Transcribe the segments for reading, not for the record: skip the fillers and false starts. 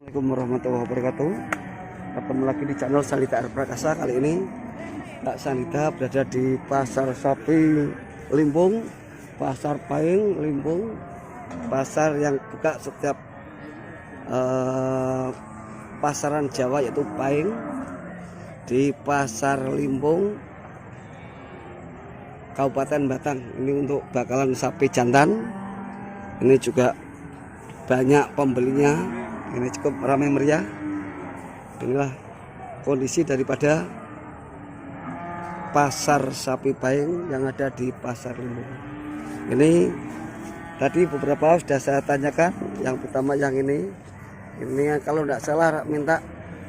Assalamualaikum warahmatullahi wabarakatuh. Ketemu lagi di channel Sanita Air Prakasa. Kali ini Kak Sanita berada di Pasar Sapi Limpung, Pasar Payeng Limpung, pasar yang buka setiap pasaran Jawa yaitu Payeng, di Pasar Limpung Kabupaten Batang. Ini untuk bakalan sapi jantan. Ini juga banyak pembelinya. Ini cukup ramai meriah. Inilah kondisi daripada pasar sapi Payeng yang ada di Pasar Limpung. Ini tadi beberapa sudah saya tanyakan. Yang pertama yang ini kalau tidak salah minta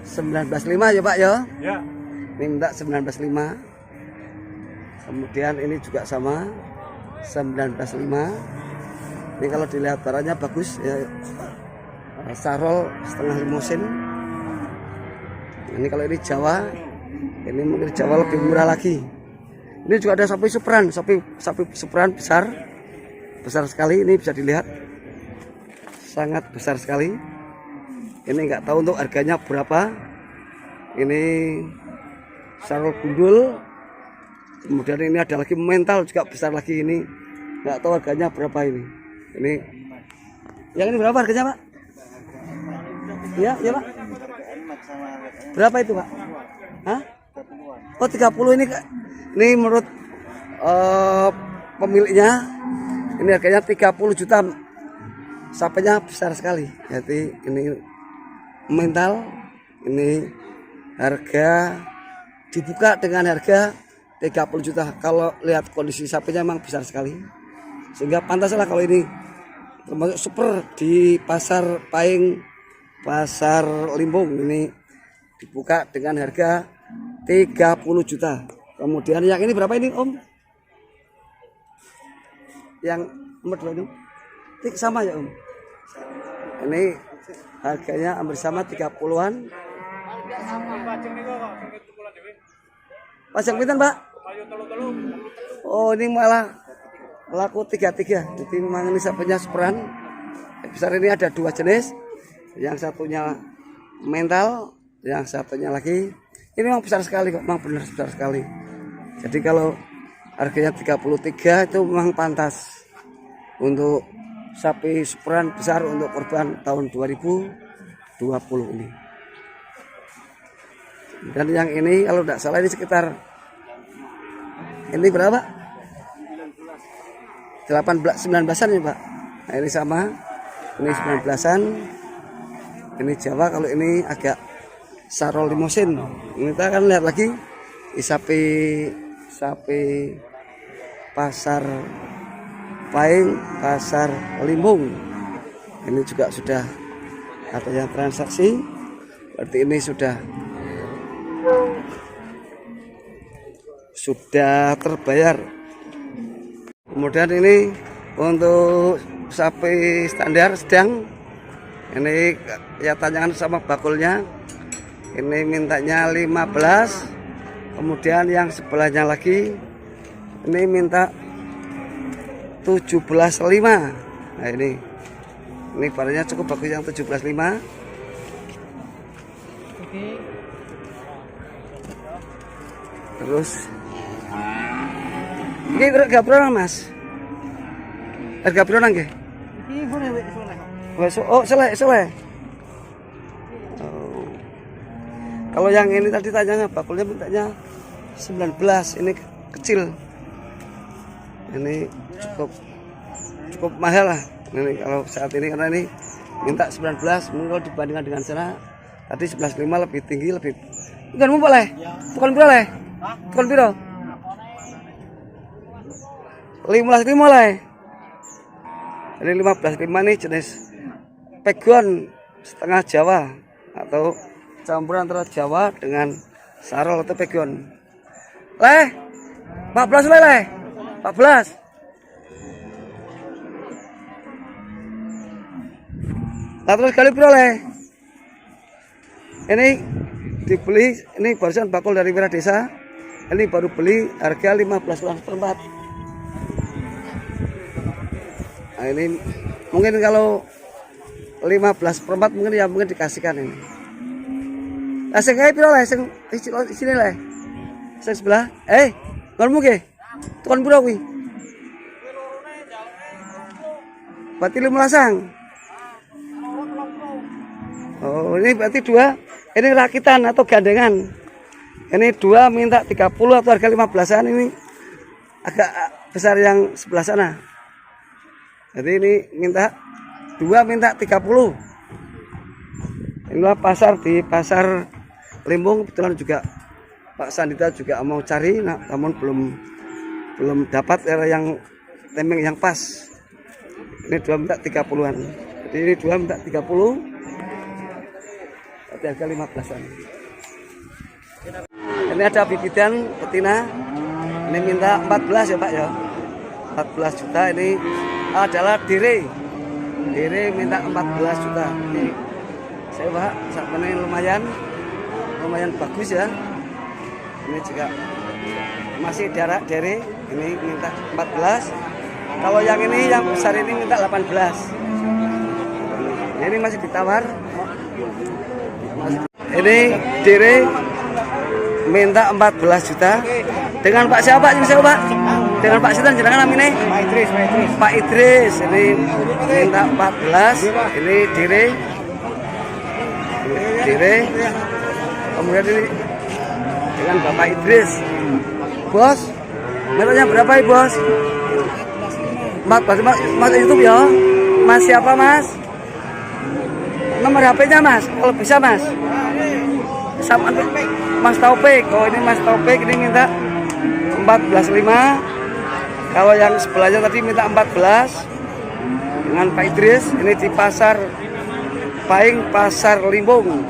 19.5 ya Pak ya? Ya. Ini minta 19.5. Kemudian ini juga sama 19.5. Ini kalau dilihat barangnya bagus ya. Sarol setengah limusin. Ini kalau ini Jawa, ini mungkin Jawa lebih murah lagi. Ini juga ada sapi superan, sapi superan besar sekali. Ini bisa dilihat sangat besar sekali. Ini nggak tahu untuk harganya berapa. Ini sarol gundul. Kemudian ini ada lagi mental juga besar lagi. Ini nggak tahu harganya berapa ini. Ini yang ini berapa harganya Pak? Ya Pak. Berapa itu Pak? Hah? Oh 30 ini menurut pemiliknya ini harganya 30 juta. Sapinya besar sekali. Jadi ini mental, ini harga dibuka dengan harga 30 juta. Kalau lihat kondisi sapinya memang besar sekali. Sehingga pantaslah kalau ini termasuk super di Pasar Payeng Pasar Limpung ini dibuka dengan harga 30 juta. Kemudian yang ini berapa ini Om? Yang nomor 2 ini sama ya Om? Ini harganya hampir sama 30-an. Pasang pinten Pak? Oh ini malah laku 33. Jadi memang ini sapinya superan. Besar ini ada 2 jenis. Yang satunya mental, yang satunya lagi ini memang besar sekali kok, memang benar besar sekali. Jadi kalau harganya 33 itu memang pantas untuk sapi superan besar untuk korban tahun 2020 ini. Dan yang ini kalau tidak salah ini sekitar ini berapa? 19-an ya Pak. Nah ini sama, ini 19-an. Ini Jawa, kalau ini agak sarol limusin. Ini kita akan lihat lagi sapi Pasar Payeng Pasar Limpung. Ini juga sudah katanya transaksi. Berarti ini sudah terbayar. Kemudian ini untuk sapi standar sedang. Ini ya tanyakan sama bakulnya. Ini mintanya 15. Kemudian yang sebelahnya lagi ini minta 17.5. Nah ini barangnya cukup bagus yang 17.5. Oke. Terus ini harga berapa Mas? Harga berapa nggih? Oh, selesai. Oh. Kalau yang ini tadi tanyanya bakulnya mintanya 19, ini kecil. Ini cukup mahal lah. Ini kalau saat ini karena ini minta 19, mungkin kalau dibandingkan dengan sana tadi 11.5 lebih tinggi lebih. Bukan boleh. Bukan boleh. Bukan piro. 15.5 lah. Ini 15.5 nih jenis pegon setengah Jawa atau campuran antara Jawa dengan sarol atau pegon. 14 leh. 14. Nah terus kali piro leh? Ini dibeli, ini barusan bakul dari Wirah Desa. Ini baru beli harga 15 per 4. Nah ini mungkin kalau 15/4 mungkin ya, mungkin dikasihkan ini. Lah sing kae piro lah sing sini lah. Sing sebelah. Ngonmu ge. Tukon piro kuwi? Berarti 15-an. Oh, ini berarti 2. Ini rakitan atau gandengan. Ini 2 minta 30 atau harga 15-an, ini agak besar yang sebelah sana. Jadi ini minta 2 minta 30. Inilah pasar di pasar Limbung, kebetulan juga Pak Sandita juga mau cari, namun belum dapat yang temeng yang pas. Ini 2 minta 30-an. Jadi ini 2 minta 30. Tapi harga 15-an. Ini ada bibitan betina. Ini minta 14 ya Pak ya. 14 juta. Ini adalah dire. Dire minta 14 juta. Ini saya Pak, saat ini lumayan bagus ya. Ini juga masih dere. Ini minta 14. Kalau yang ini yang besar ini minta 18. Ini masih ditawar. Ini dire minta 14 juta. Dengan Pak siapa ini saya Pak? Dengan Pak Sitan jenengan namanya? Pak Idris. Ini minta 14. Ini dire. Kemudian ini dengan Bapak Idris. Bos, mintanya berapa ya bos? 14. Mas YouTube ya? Mas siapa mas? Nomor HP-nya mas, kalau bisa mas. Sama Mas Taufik. Oh ini Mas Taufik, ini minta 14,5. Kalau yang sebelahnya tadi minta 14 dengan Pak Idris. Ini di pasar Paing, pasar Limbung.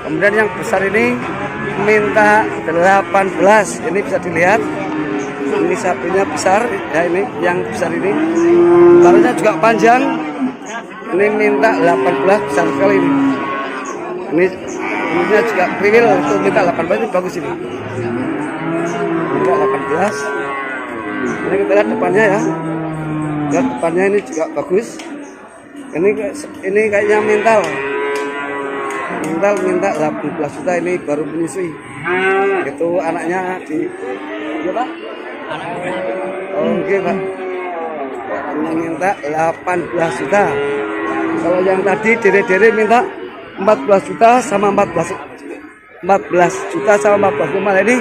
Kemudian yang besar ini minta 18. Ini bisa dilihat. Ini sapinya besar ya, ini yang besar ini. Taruhnya juga panjang. Ini minta 18, besar sekali ini. Ini juga kriwil, itu minta 18, ini bagus ini. Minta 18. Ini kita lihat depannya ya. Lihat depannya ini juga bagus. Ini kayaknya mental minta 18 juta, ini baru menyusui. Itu anaknya di ya Pak? Oke Pak. Ini minta 18 juta. Kalau yang tadi dere-dere minta 14 juta sama 14 juta sama 14,5. Ini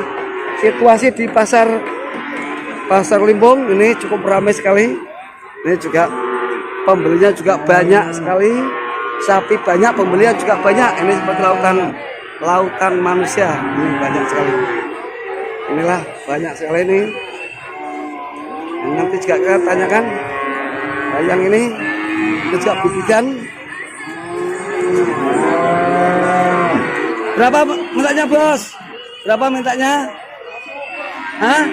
situasi di pasar Limbung ini cukup ramai sekali. Ini juga pembelinya juga banyak sekali. Sapi banyak, pembelinya juga banyak. Ini seperti lautan manusia. Ini banyak sekali. Inilah banyak sekali ini. Nanti juga kita tanyakan yang ini juga bibitan. Berapa mintanya bos? Berapa mintanya? Hah?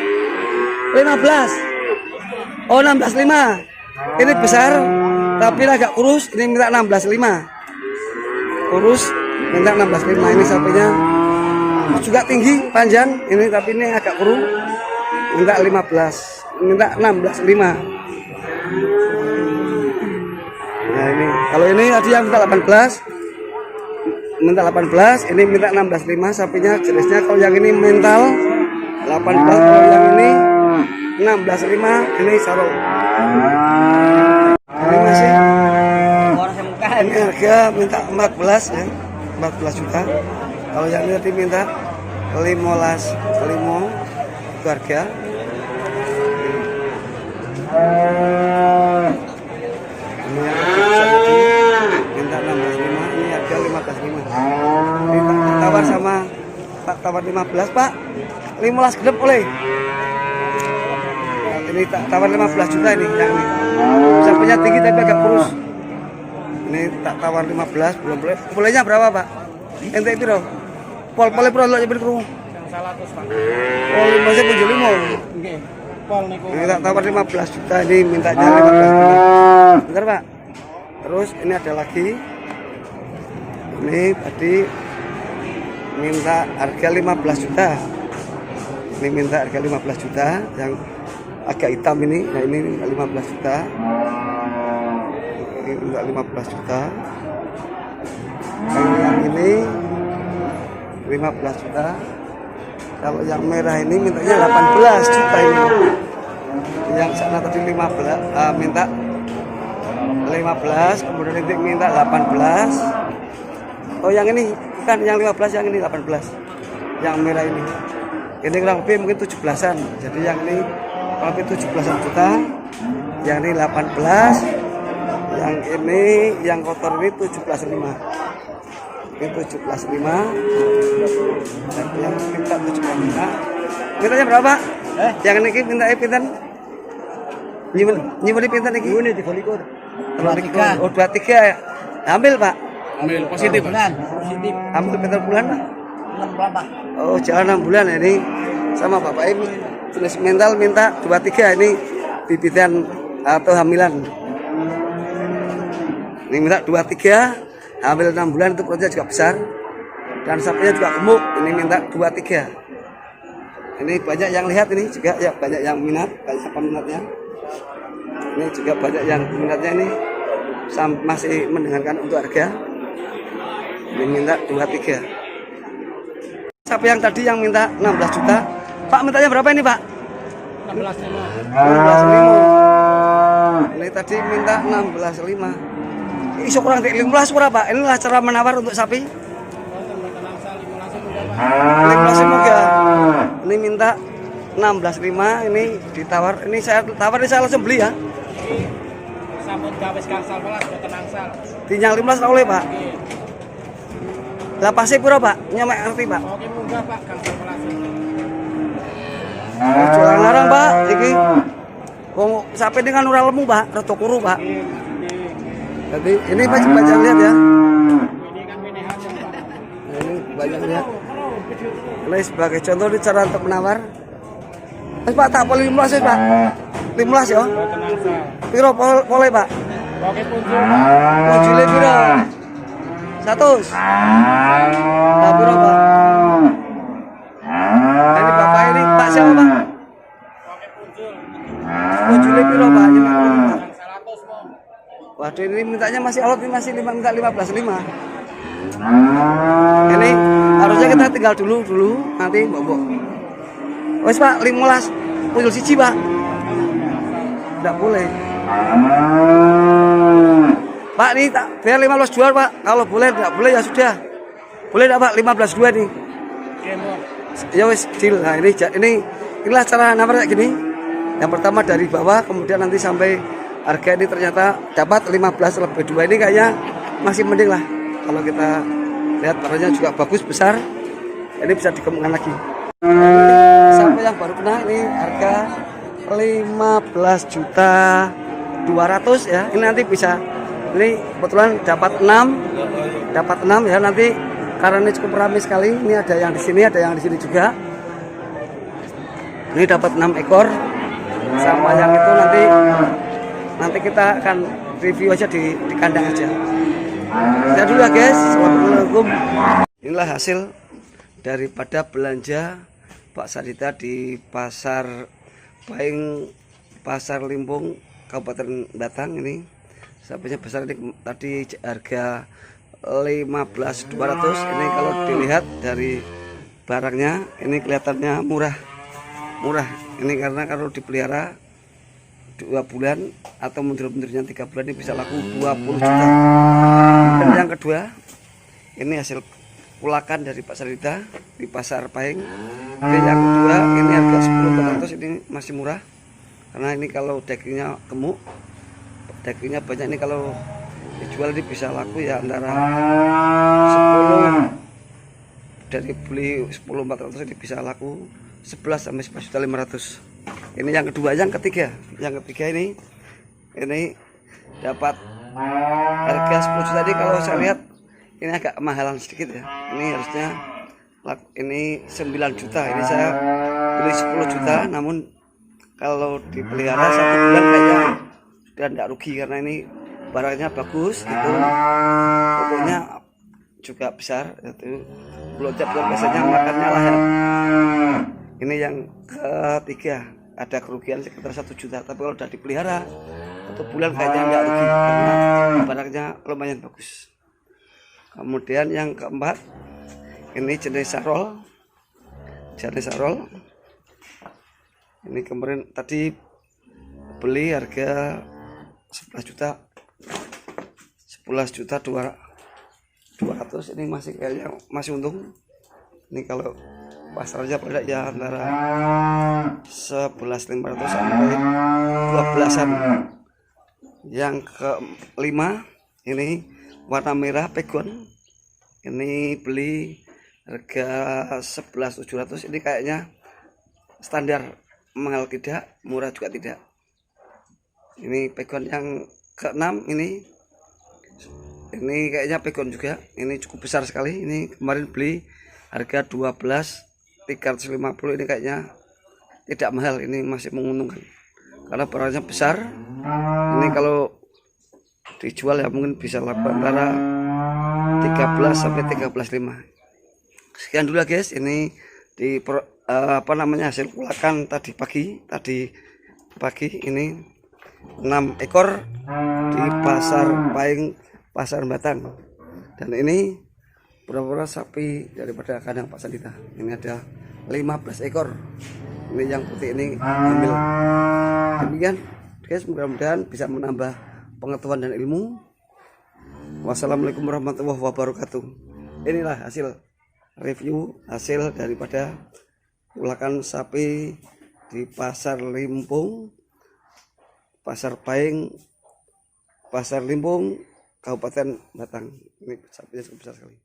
15. Oh 16,5. Ini besar tapi agak kurus. Ini minta 16,5. Kurus minta 16,5. Ini sapinya juga tinggi, panjang. Ini tapi ini agak kurus. Minta 15. Minta 16,5. Nah ini, kalau ini tadi yang minta 18, ini minta 16,5 sapinya jenisnya. Kalau yang ini mental 18, kalau yang ini 16,5, ini sarung. Ini masih ini harga minta 14 ya, 14 juta. Kalau yang ini tadi minta 15 itu harga. Minta 16,5, ini harga 15,5. Ini tawar sama Pak, tawar 15 Pak, 15 genep boleh. Ini tawar 15 juta ini yang ini. Sapinya tinggi tapi agak kurus. Ini tak tawar 15, belum boleh. Bolehnya berapa Pak? Ente piro? Pol-pole piro lho nyebut kru? 100 Pak. Oh, masih punjul 5. Nggih. Pol niku. Ini tak tawar 15 juta, ini mintanya 15 juta. Bentar Pak. Terus ini ada lagi. Ini tadi minta harga 15 juta. Ini minta harga 15 juta yang agak hitam ini. Nah ini 15 juta. ini minta 15 juta. Kalau yang ini 15 juta. Kalau yang merah ini mintanya 18 juta ini. Yang sana tadi 15 minta 15, kemudian ini minta 18. Oh yang ini bukan yang 15, yang ini 18. Yang merah ini. Ini kurang lebih mungkin 17-an. Jadi yang ini kurang lebih 17-an juta. Yang ini 18. Yang ini yang kotor ini 17,5. Ini 17,5. Dan yang minta 17,5. Mintanya berapa? Yang ini minta pinten? Nyimpen pinten iki? Ini 23. Oh 23 ya. Ambil Pak. Ambil positif. Positif. Ambil pinten bulan Pak? 6 bulan Pak. Oh jalan 6 bulan ya ini. Sama Bapak ini jenis mental minta 23 ini bibitan atau hamilan. Ini minta 23, hamil 6 bulan itu perutnya juga besar dan sapinya juga gemuk. Ini minta 23. Ini banyak yang lihat ini juga ya, banyak yang minat, banyak peminatnya. Ini juga banyak yang minatnya ini masih mendengarkan untuk harga. Ini minta 23. Sapi yang tadi yang minta 16 juta. Pak mintanya berapa ini Pak? 16,5. Ini tadi minta 16,5. Ini kurang 15 kurang Pak. Inilah cara menawar untuk sapi. 15 ya. Ini minta 16,5. Ini ditawar. Ini saya tawar, ini saya langsung beli ya. Sampun gawe gangsal melas boten angsal. Tinyang 15 ra oleh Pak. Lah pasti pira Pak? Nyemek ngerti Pak. Oke munggah Pak gangsal melas. Jualan larang Pak iki. Wong sapi ini kan ora lemu Pak, rada kuru Pak. Jadi ini banyak lihat ya. Ini kan menehan Pak. Ini banyak lihat. Ini sebagai contoh ini cara untuk menawar. Mas Pak tak boleh 15 Pak. 15 ya. Boten angsal. Piro pole Pak? Oke punjul. Punjule piro? 100. Nah, piro Pak? Nah, ini Bapak ini Pak siapa Pak? Oke punjul. Punjule piro Pak? Ini Pak. 100 mo. Waduh ini mintanya masih alot, ini masih minta 15,5. Ini harusnya kita tinggal dulu nanti mbok. Wes Pak 15 punjul siji Pak. Tidak boleh. Pak ini tak biar 15 jual Pak. Kalau boleh tidak boleh ya sudah. Boleh tidak Pak 15 dua nih. Ya wes deal. Nah inilah cara nawar kayak gini. Yang pertama dari bawah, kemudian nanti sampai harga ini ternyata dapat 15 lebih 2 ini kayaknya masih mending lah. Kalau kita lihat warnanya juga bagus besar. Ini bisa dikembangkan lagi. Sampai yang baru kena ini harga 15.200.000 ya. Ini nanti bisa, ini kebetulan dapat 6 ya, nanti karena ini cukup ramai sekali. Ini ada yang di sini, ada yang di sini juga. Ini dapat 6 ekor. Sama yang itu nanti kita akan review aja di kandang aja. Kita dulu ya guys. Assalamualaikum. Inilah hasil daripada belanja Pak Sarita di Pasar Pahing, Pasar Limpung, Kabupaten Batang. Ini sapinya besar, ini tadi harga 15.200. Ini kalau dilihat dari barangnya ini kelihatannya murah. Ini karena kalau dipelihara 2 bulan atau mundur-mundurnya 3 bulan ini bisa laku 20 juta. Dan yang kedua, ini hasil pulakan dari Pak Sarita di Pasar Pahing. Oke, yang kedua ini harga 10.400. Ini masih murah karena ini kalau dagingnya gemuk, dagingnya banyak. Ini kalau dijual ini bisa laku ya antara 10 dari beli 10.400 ini bisa laku 11 sampai 11.500. Ini yang kedua. Yang ketiga ini dapat harga 10 juta. Ini kalau saya lihat ini agak mahalan sedikit ya. Ini harusnya ini 9 juta. Ini saya beli 10 juta, namun kalau dipelihara 1 bulan kayaknya sudah tidak rugi karena ini barangnya bagus, itu pokoknya juga besar, itu belojak biasanya makannya lah ya. Ini yang ketiga, ada kerugian sekitar 1 juta, tapi kalau sudah dipelihara 1 bulan kayaknya nggak rugi karena barangnya lumayan bagus. Kemudian yang keempat ini jenis sarol. Ini kemarin tadi beli harga 11 juta 200, ini masih kayaknya masih untung. Ini kalau pasarnya pada ya antara 11.500 sampai 12-an. Yang kelima ini warna merah pegon, ini beli harga 11.700. ini kayaknya standar, mahal tidak, murah juga tidak. Ini pegon yang keenam, ini kayaknya pegon juga, ini cukup besar sekali. Ini kemarin beli harga 12.350, ini kayaknya tidak mahal, ini masih menguntungkan karena barangnya besar. Ini kalau dijual ya mungkin bisa antara 13 sampai 13.500. Sekian dulu ya guys, ini di hasil kulakan tadi pagi ini 6 ekor di pasar Pahing, Pasar Batang. Dan ini beberapa sapi daripada kandang Pak Sandita. Ini ada 15 ekor. Ini yang putih ini hamil. Demikian guys, mudah-mudahan bisa menambah pengetahuan dan ilmu. Wassalamualaikum warahmatullahi wabarakatuh. Inilah hasil review daripada kulakan sapi di Pasar Limpung, Pasar Pahing, Pasar Limpung, Kabupaten Batang. Ini sapinya cukup besar sekali.